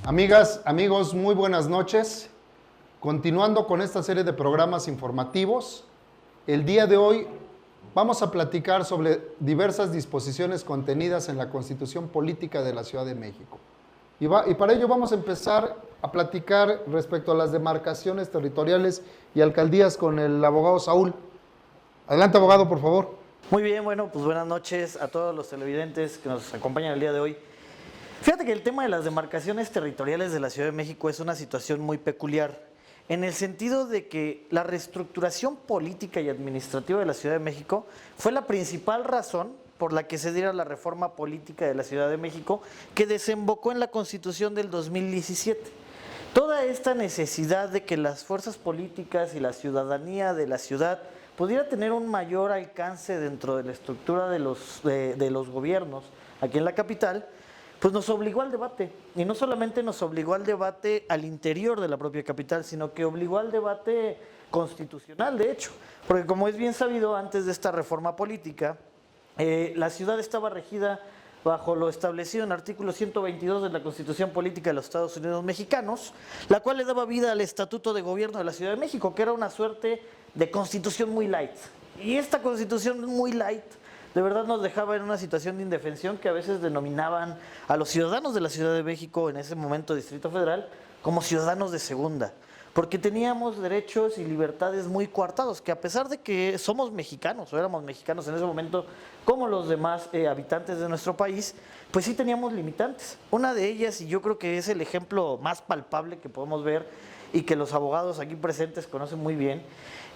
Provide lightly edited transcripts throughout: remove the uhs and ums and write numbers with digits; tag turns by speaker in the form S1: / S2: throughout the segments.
S1: Amigas, amigos, muy buenas noches. Continuando con esta serie de programas informativos, el día de hoy vamos a platicar sobre diversas disposiciones contenidas en la Constitución Política de la Ciudad de México. Y para ello vamos a empezar a platicar respecto a las demarcaciones territoriales y alcaldías con el abogado Saúl. Adelante, abogado, por favor.
S2: Muy bien, bueno, pues buenas noches a todos los televidentes que nos acompañan el día de hoy. Fíjate que el tema de las demarcaciones territoriales de la Ciudad de México es una situación muy peculiar, en el sentido de que la reestructuración política y administrativa de la Ciudad de México fue la principal razón por la que se diera la reforma política de la Ciudad de México, que desembocó en la Constitución del 2017. Toda esta necesidad de que las fuerzas políticas y la ciudadanía de la ciudad pudiera tener un mayor alcance dentro de la estructura de los gobiernos aquí en la capital, pues nos obligó al debate. Y no solamente nos obligó al debate al interior de la propia capital, sino que obligó al debate constitucional, de hecho. Porque como es bien sabido, antes de esta reforma política, la ciudad estaba regida bajo lo establecido en el artículo 122 de la Constitución Política de los Estados Unidos Mexicanos, la cual le daba vida al Estatuto de Gobierno de la Ciudad de México, que era una suerte de constitución muy light. Y esta constitución muy light de verdad nos dejaba en una situación de indefensión que a veces denominaban a los ciudadanos de la Ciudad de México, en ese momento Distrito Federal, como ciudadanos de segunda, porque teníamos derechos y libertades muy coartados, que a pesar de que somos mexicanos, o éramos mexicanos en ese momento, como los demás habitantes de nuestro país, pues sí teníamos limitantes. Una de ellas, y yo creo que es el ejemplo más palpable que podemos ver y que los abogados aquí presentes conocen muy bien,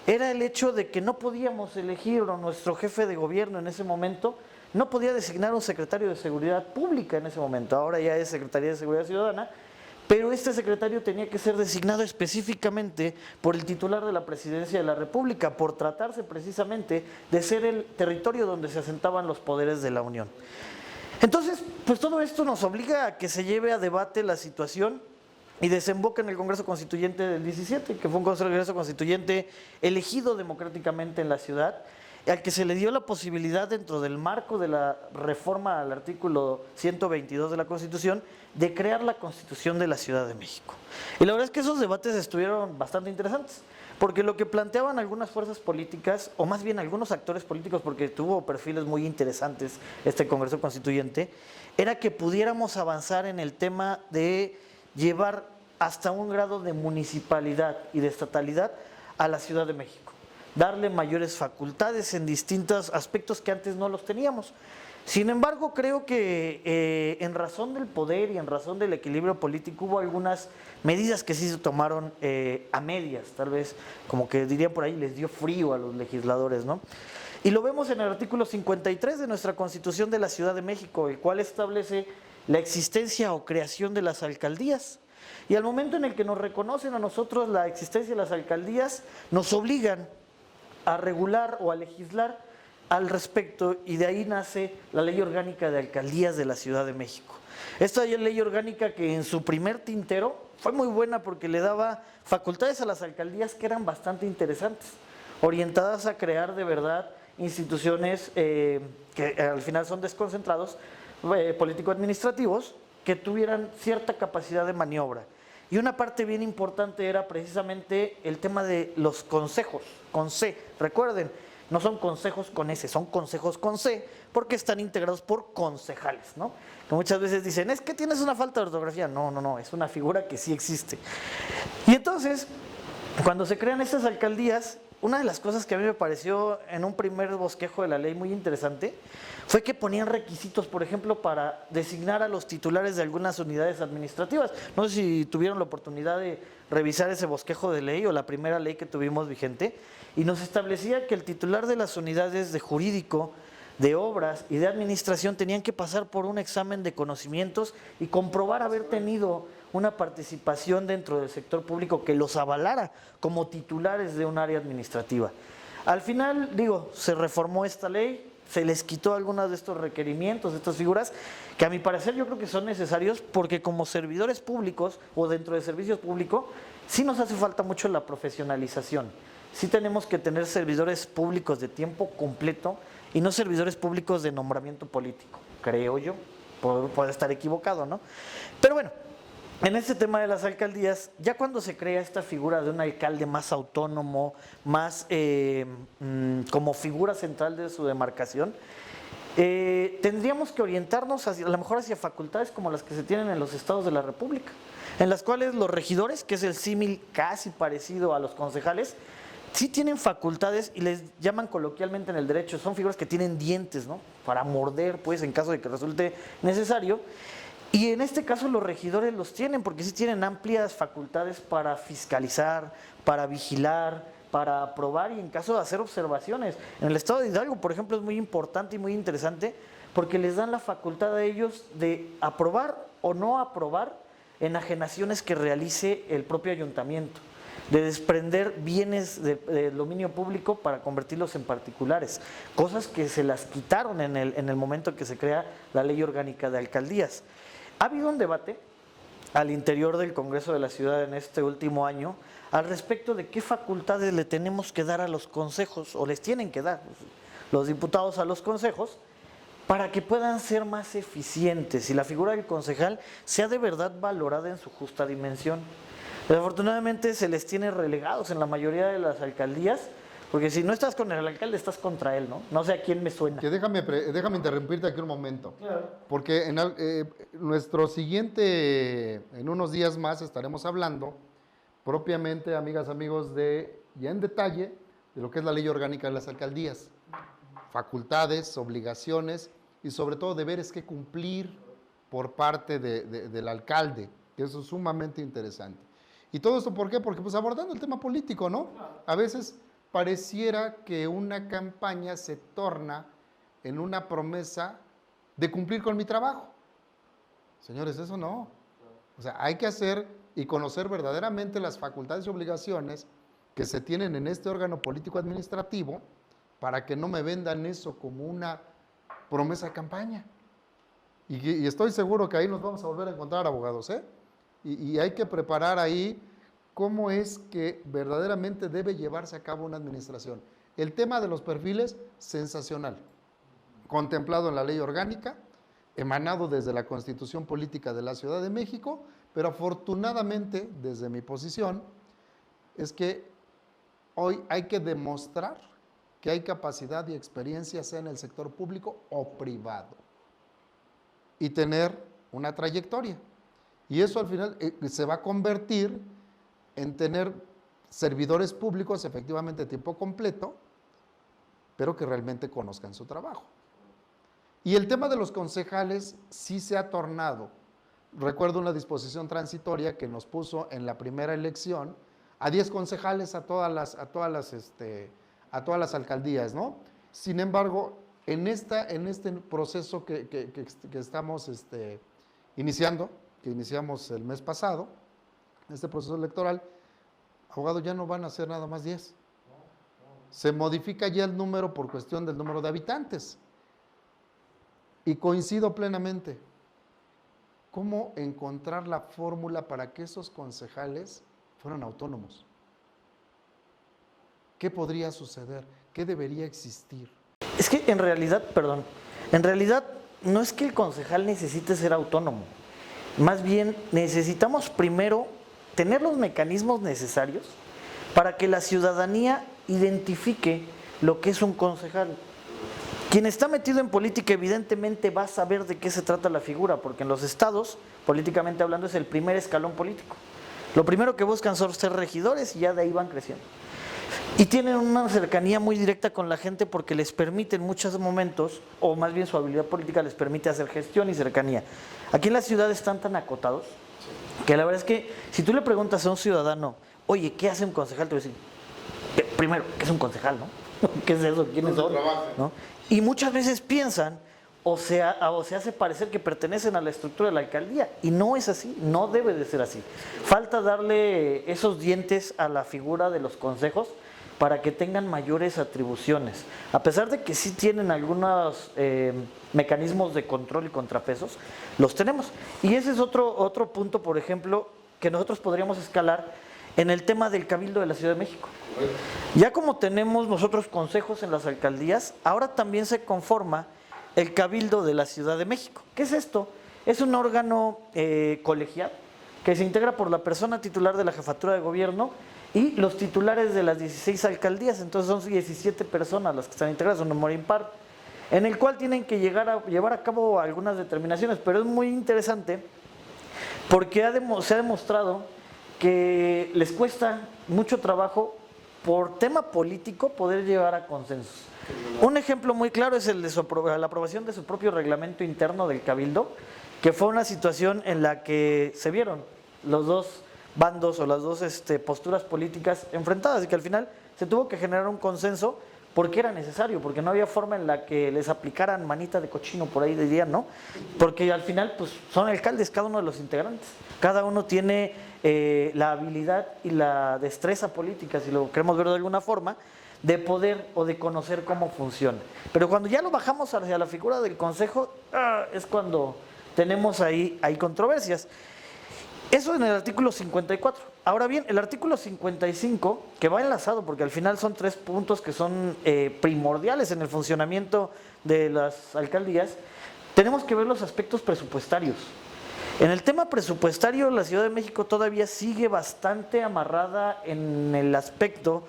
S2: era el hecho de que no podíamos elegir, o nuestro jefe de gobierno en ese momento no podía designar un secretario de Seguridad Pública en ese momento, ahora ya es Secretaría de Seguridad Ciudadana, pero este secretario tenía que ser designado específicamente por el titular de la Presidencia de la República, por tratarse precisamente de ser el territorio donde se asentaban los poderes de la Unión. Entonces, pues todo esto nos obliga a que se lleve a debate la situación y desemboca en el Congreso Constituyente del 17, que fue un Congreso Constituyente elegido democráticamente en la ciudad, al que se le dio la posibilidad, dentro del marco de la reforma al artículo 122 de la Constitución, de crear la Constitución de la Ciudad de México. Y la verdad es que esos debates estuvieron bastante interesantes, porque lo que planteaban algunas fuerzas políticas, o más bien algunos actores políticos, porque tuvo perfiles muy interesantes este Congreso Constituyente, era que pudiéramos avanzar en el tema de llevar hasta un grado de municipalidad y de estatalidad a la Ciudad de México, darle mayores facultades en distintos aspectos que antes no los teníamos. Sin embargo, creo que en razón del poder y en razón del equilibrio político hubo algunas medidas que sí se tomaron a medias, tal vez, como que dirían por ahí, les dio frío a los legisladores, ¿no? Y lo vemos en el artículo 53 de nuestra Constitución de la Ciudad de México, el cual establece la existencia o creación de las alcaldías. Y al momento en el que nos reconocen a nosotros la existencia de las alcaldías, nos obligan a regular o a legislar al respecto, y de ahí nace la Ley Orgánica de Alcaldías de la Ciudad de México. Esta ley orgánica, que en su primer tintero fue muy buena porque le daba facultades a las alcaldías que eran bastante interesantes, orientadas a crear de verdad instituciones que al final son desconcentrados, político-administrativos, que tuvieran cierta capacidad de maniobra. Y una parte bien importante era precisamente el tema de los consejos, con C. Recuerden, no son consejos con S, son consejos con C, porque están integrados por concejales, ¿no? Que muchas veces dicen, es que tienes una falta de ortografía. No, es una figura que sí existe. Y entonces, cuando se crean estas alcaldías, una de las cosas que a mí me pareció en un primer bosquejo de la ley muy interesante fue que ponían requisitos, por ejemplo, para designar a los titulares de algunas unidades administrativas. No sé si tuvieron la oportunidad de revisar ese bosquejo de ley o la primera ley que tuvimos vigente, y nos establecía que el titular de las unidades de jurídico, de obras y de administración tenían que pasar por un examen de conocimientos y comprobar haber tenido una participación dentro del sector público que los avalara como titulares de un área administrativa. Al final, se reformó esta ley, se les quitó algunos de estos requerimientos, de estas figuras, que a mi parecer yo creo que son necesarios, porque como servidores públicos o dentro de servicios públicos, sí nos hace falta mucho la profesionalización. Sí tenemos que tener servidores públicos de tiempo completo y no servidores públicos de nombramiento político, creo yo, puedo estar equivocado, ¿no? Pero bueno, en este tema de las alcaldías, ya cuando se crea esta figura de un alcalde más autónomo, más como figura central de su demarcación, tendríamos que orientarnos a lo mejor hacia facultades como las que se tienen en los estados de la República, en las cuales los regidores, que es el símil casi parecido a los concejales, sí tienen facultades y les llaman coloquialmente en el derecho, son figuras que tienen dientes, ¿no? Para morder, pues, en caso de que resulte necesario. Y en este caso los regidores los tienen, porque sí tienen amplias facultades para fiscalizar, para vigilar, para aprobar y en caso de hacer observaciones. En el estado de Hidalgo, por ejemplo, es muy importante y muy interesante porque les dan la facultad a ellos de aprobar o no aprobar enajenaciones que realice el propio ayuntamiento, de desprender bienes de dominio público para convertirlos en particulares, cosas que se las quitaron en el momento que se crea la Ley Orgánica de Alcaldías. Ha habido un debate al interior del Congreso de la Ciudad en este último año al respecto de qué facultades le tenemos que dar a los consejos, o les tienen que dar los diputados a los consejos, para que puedan ser más eficientes y la figura del concejal sea de verdad valorada en su justa dimensión. Desafortunadamente se les tiene relegados en la mayoría de las alcaldías, porque si no estás con el alcalde, estás contra él, ¿no? No sé a quién me suena.
S1: Que déjame interrumpirte aquí un momento.
S2: Claro.
S1: Porque nuestro siguiente, en unos días más estaremos hablando propiamente, amigas, amigos, ya en detalle, de lo que es la Ley Orgánica de las Alcaldías. Facultades, obligaciones y sobre todo deberes que cumplir por parte del alcalde, que eso es sumamente interesante. ¿Y todo esto por qué? Porque pues abordando el tema político, ¿no? A veces pareciera que una campaña se torna en una promesa de cumplir con mi trabajo. Señores, eso no. O sea, hay que hacer y conocer verdaderamente las facultades y obligaciones que se tienen en este órgano político administrativo para que no me vendan eso como una promesa de campaña. Y estoy seguro que ahí nos vamos a volver a encontrar, abogados, ¿eh? Y hay que preparar ahí cómo es que verdaderamente debe llevarse a cabo una administración. El tema de los perfiles, sensacional, contemplado en la ley orgánica, emanado desde la Constitución Política de la Ciudad de México, pero afortunadamente, desde mi posición, es que hoy hay que demostrar que hay capacidad y experiencia, sea en el sector público o privado, y tener una trayectoria. Y eso al final se va a convertir en tener servidores públicos efectivamente de tiempo completo, pero que realmente conozcan su trabajo. Y el tema de los concejales sí se ha tornado. Recuerdo una disposición transitoria que nos puso en la primera elección a 10 concejales a todas las alcaldías, ¿no? Sin embargo, en este proceso que estamos iniciando, que iniciamos el mes pasado, este proceso electoral, abogado, ya no van a ser nada más 10. Se modifica ya el número por cuestión del número de habitantes. Y coincido plenamente. ¿Cómo encontrar la fórmula para que esos concejales fueran autónomos? ¿Qué podría suceder? ¿Qué debería existir?
S2: Es que en realidad no es que el concejal necesite ser autónomo. Más bien necesitamos primero tener los mecanismos necesarios para que la ciudadanía identifique lo que es un concejal. Quien está metido en política evidentemente va a saber de qué se trata la figura, porque en los estados, políticamente hablando, es el primer escalón político. Lo primero que buscan son ser regidores y ya de ahí van creciendo. Y tienen una cercanía muy directa con la gente porque les permite en muchos momentos, o más bien su habilidad política les permite hacer gestión y cercanía. Aquí en la ciudad están tan acotados que la verdad es que si tú le preguntas a un ciudadano, oye, ¿qué hace un concejal? Te va a decir, primero, ¿qué es un concejal, no? ¿Qué es eso? ¿Quiénes son? ¿No? Y muchas veces piensan o se hace parecer que pertenecen a la estructura de la alcaldía y no es así, no debe de ser así. Falta darle esos dientes a la figura de los consejos para que tengan mayores atribuciones. A pesar de que sí tienen algunos mecanismos de control y contrapesos, los tenemos. Y ese es otro punto, por ejemplo, que nosotros podríamos escalar en el tema del Cabildo de la Ciudad de México. Ya como tenemos nosotros consejos en las alcaldías, ahora también se conforma el Cabildo de la Ciudad de México. ¿Qué es esto? Es un órgano colegial que se integra por la persona titular de la jefatura de gobierno y los titulares de las 16 alcaldías. Entonces son 17 personas las que están integradas, un número impar, en el cual tienen que llevar a cabo algunas determinaciones, pero es muy interesante porque se ha demostrado que les cuesta mucho trabajo por tema político poder llegar a consensos. Un ejemplo muy claro es el de la aprobación de su propio reglamento interno del Cabildo, que fue una situación en la que se vieron los dos bandos o las dos posturas políticas enfrentadas y que al final se tuvo que generar un consenso porque era necesario, porque no había forma en la que les aplicaran manita de cochino, por ahí dirían, ¿no? Porque al final pues son alcaldes cada uno de los integrantes, cada uno tiene la habilidad y la destreza política, si lo queremos ver de alguna forma, de poder o de conocer cómo funciona. Pero cuando ya lo bajamos hacia la figura del consejo, es cuando tenemos ahí controversias. Eso en el artículo 54. Ahora bien, el artículo 55, que va enlazado, porque al final son 3 puntos que son primordiales en el funcionamiento de las alcaldías, tenemos que ver los aspectos presupuestarios. En el tema presupuestario, la Ciudad de México todavía sigue bastante amarrada en el aspecto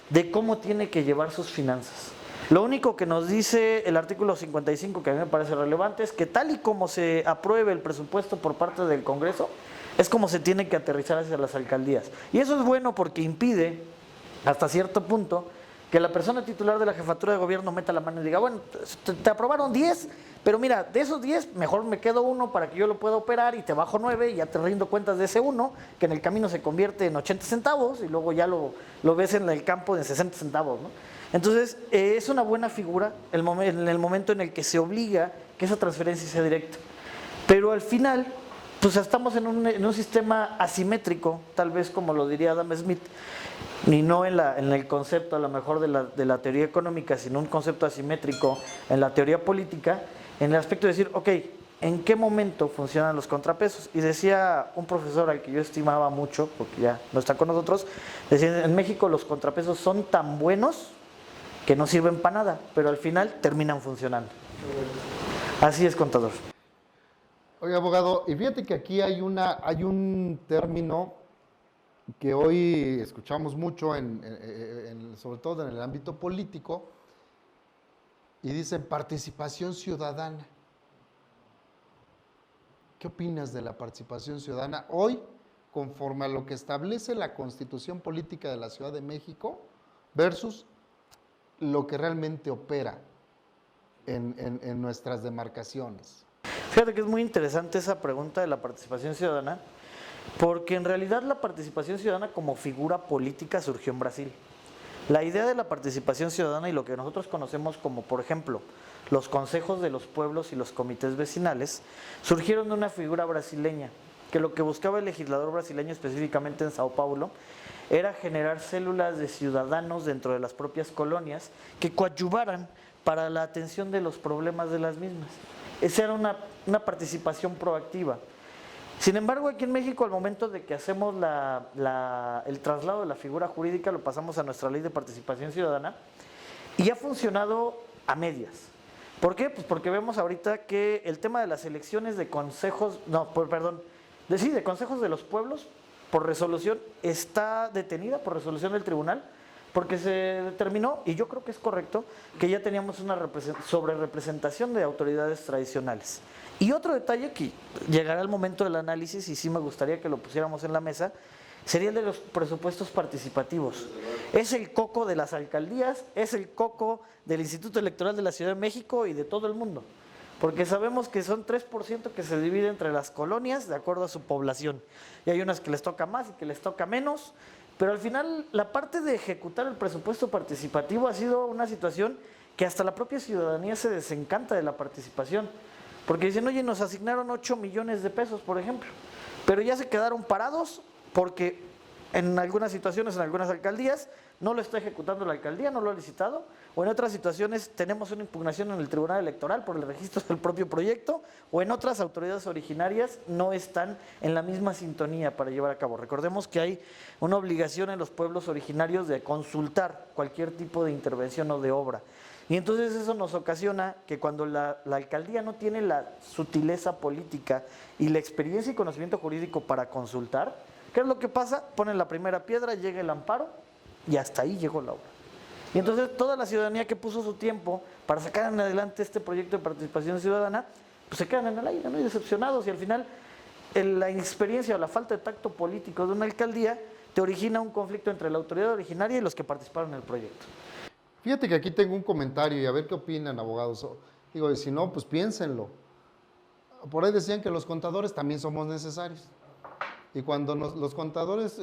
S2: de cómo tiene que llevar sus finanzas. Lo único que nos dice el artículo 55, que a mí me parece relevante, es que tal y como se apruebe el presupuesto por parte del Congreso, es como se tiene que aterrizar hacia las alcaldías. Y eso es bueno porque impide, hasta cierto punto, que la persona titular de la jefatura de gobierno meta la mano y diga, bueno, te aprobaron 10, pero mira, de esos 10, mejor me quedo 1 para que yo lo pueda operar y te bajo 9 y ya te rindo cuentas de ese 1, que en el camino se convierte en 80 centavos y luego ya lo ves en el campo de 60 centavos, ¿no? Entonces, es una buena figura en el momento en el que se obliga que esa transferencia sea directa. Pero al final, pues estamos en un sistema asimétrico, tal vez como lo diría Adam Smith, ni no en el concepto a lo mejor de la teoría económica, sino un concepto asimétrico en la teoría política, en el aspecto de decir, ok, ¿en qué momento funcionan los contrapesos? Y decía un profesor al que yo estimaba mucho, porque ya no está con nosotros, decía, en México los contrapesos son tan buenos que no sirven para nada, pero al final terminan funcionando. Así es, contador.
S1: Oye, abogado, y fíjate que aquí hay un término que hoy escuchamos mucho, sobre todo en el ámbito político, y dicen participación ciudadana. ¿Qué opinas de la participación ciudadana hoy, conforme a lo que establece la Constitución Política de la Ciudad de México, versus lo que realmente opera en nuestras demarcaciones?
S2: Fíjate que es muy interesante esa pregunta de la participación ciudadana, porque en realidad la participación ciudadana como figura política surgió en Brasil. La idea de la participación ciudadana y lo que nosotros conocemos como, por ejemplo, los consejos de los pueblos y los comités vecinales, surgieron de una figura brasileña, que lo que buscaba el legislador brasileño, específicamente en Sao Paulo, era generar células de ciudadanos dentro de las propias colonias que coadyuvaran para la atención de los problemas de las mismas. Esa era una participación proactiva. Sin embargo, aquí en México, al momento de que hacemos el traslado de la figura jurídica, lo pasamos a nuestra ley de participación ciudadana y ha funcionado a medias. ¿Por qué? Pues porque vemos ahorita que el tema de las elecciones de consejos, de consejos de los pueblos por resolución está detenida por resolución del tribunal, porque se determinó, y yo creo que es correcto, que ya teníamos una sobrerepresentación de autoridades tradicionales. Y otro detalle que llegará el momento del análisis, y sí me gustaría que lo pusiéramos en la mesa, sería el de los presupuestos participativos. Es el coco de las alcaldías, es el coco del Instituto Electoral de la Ciudad de México y de todo el mundo. Porque sabemos que son 3% que se divide entre las colonias de acuerdo a su población. Y hay unas que les toca más y que les toca menos. Pero al final la parte de ejecutar el presupuesto participativo ha sido una situación que hasta la propia ciudadanía se desencanta de la participación. Porque dicen, oye, nos asignaron 8 millones de pesos, por ejemplo, pero ya se quedaron parados porque en algunas situaciones, en algunas alcaldías, no lo está ejecutando la alcaldía, no lo ha licitado, o en otras situaciones tenemos una impugnación en el Tribunal Electoral por el registro del propio proyecto, o en otras autoridades originarias no están en la misma sintonía para llevar a cabo. Recordemos que hay una obligación en los pueblos originarios de consultar cualquier tipo de intervención o de obra. Y entonces eso nos ocasiona que cuando la alcaldía no tiene la sutileza política y la experiencia y conocimiento jurídico para consultar, ¿qué es lo que pasa? Ponen la primera piedra, llega el amparo y hasta ahí llegó la obra. Y entonces toda la ciudadanía que puso su tiempo para sacar en adelante este proyecto de participación ciudadana, pues se quedan en el aire, ¿no? Y decepcionados. Y al final la inexperiencia o la falta de tacto político de una alcaldía te origina un conflicto entre la autoridad originaria y los que participaron en el proyecto.
S1: Fíjate que aquí tengo un comentario y a ver qué opinan, abogados. Digo, y si no, pues piénsenlo. Por ahí decían que los contadores también somos necesarios. Y cuando los contadores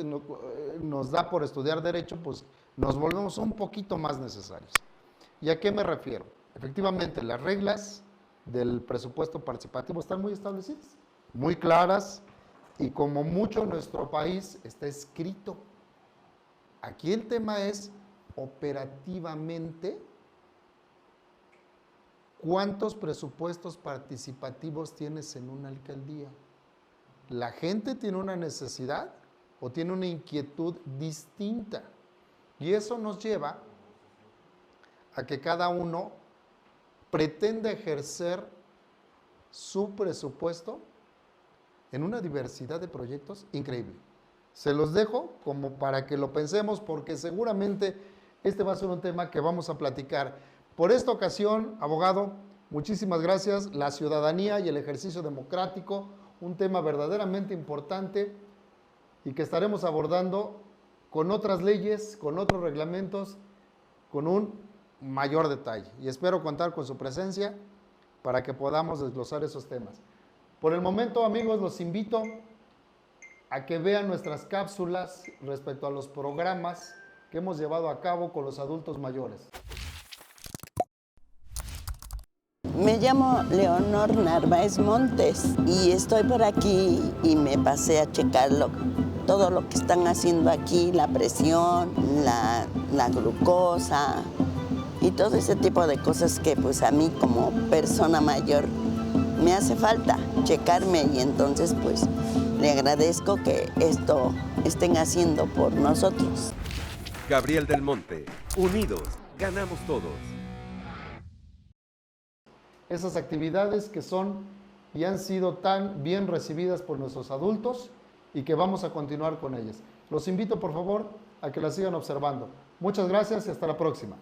S1: nos da por estudiar derecho, pues nos volvemos un poquito más necesarios. ¿Y a qué me refiero? Efectivamente, las reglas del presupuesto participativo están muy establecidas, muy claras, y como mucho en nuestro país está escrito. Aquí el tema es, operativamente, ¿cuántos presupuestos participativos tienes en una alcaldía? ¿La gente tiene una necesidad o tiene una inquietud distinta? Y eso nos lleva a que cada uno pretenda ejercer su presupuesto en una diversidad de proyectos increíble. Se los dejo como para que lo pensemos, porque seguramente este va a ser un tema que vamos a platicar. Por esta ocasión, abogado, muchísimas gracias. La ciudadanía y el ejercicio democrático, un tema verdaderamente importante y que estaremos abordando con otras leyes, con otros reglamentos, con un mayor detalle. Y espero contar con su presencia para que podamos desglosar esos temas. Por el momento, amigos, los invito a que vean nuestras cápsulas respecto a los programas que hemos llevado a cabo con los adultos mayores.
S3: Me llamo Leonor Narváez Montes y estoy por aquí y me pasé a checarlo. Todo lo que están haciendo aquí, la presión, la glucosa y todo ese tipo de cosas que pues a mí como persona mayor me hace falta checarme, y entonces pues le agradezco que esto estén haciendo por nosotros.
S4: Gabriel del Monte, unidos, ganamos todos.
S1: Esas actividades que son y han sido tan bien recibidas por nuestros adultos y que vamos a continuar con ellas. Los invito, por favor, a que las sigan observando. Muchas gracias y hasta la próxima.